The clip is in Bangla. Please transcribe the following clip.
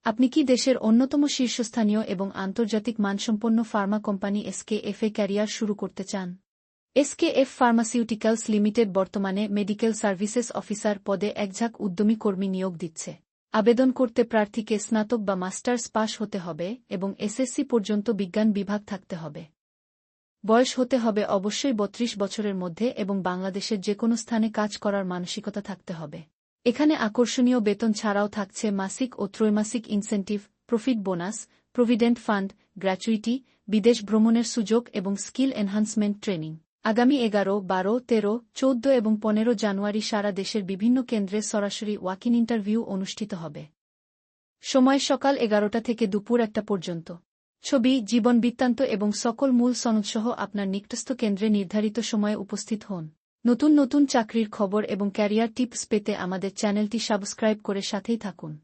আপনি কি দেশের অন্যতম শীর্ষস্থানীয় এবং আন্তর্জাতিক মানসম্পন্ন ফার্মা কোম্পানি এসকেএফ-এ ক্যারিয়ার শুরু করতে চান? এসকেএফ ফার্মাসিউটিক্যালস লিমিটেড বর্তমানে মেডিকেল সার্ভিসেস অফিসার পদে একঝাঁক উদ্যমী কর্মী নিয়োগ দিচ্ছে। আবেদন করতে প্রার্থীকে স্নাতক বা মাস্টার্স পাশ হতে হবে এবং এসএসসি পর্যন্ত বিজ্ঞান বিভাগ থাকতে হবে। বয়স হতে হবে অবশ্যই ৩২ বছরের মধ্যে এবং বাংলাদেশের যেকোনো স্থানে কাজ করার মানসিকতা থাকতে হবে। এখানে আকর্ষণীয় বেতন ছাড়াও থাকছে মাসিক ও ত্রৈমাসিক incentive, profit bonus, provident fund, gratuity, বিদেশ ভ্রমণের সুযোগ এবং স্কিল এনহান্সমেন্ট ট্রেনিং। আগামী ১১, ১২, ১৩, ১৪ এবং ১৫ জানুয়ারি সারা দেশের বিভিন্ন কেন্দ্রে সরাসরি ওয়াক-ইন ইন্টারভিউ অনুষ্ঠিত হবে। সময় সকাল ১১টা থেকে দুপুর ১টা পর্যন্ত। ছবি, জীবন বৃত্তান্ত এবং সকল মূল সনদসহ আপনার নিকটস্থ কেন্দ্রে নির্ধারিত সময়ে উপস্থিত হন। নতুন নতুন চাকরির খবর এবং ক্যারিয়ার টিপস পেতে আমাদের চ্যানেলটি সাবস্ক্রাইব করে সাথেই থাকুন।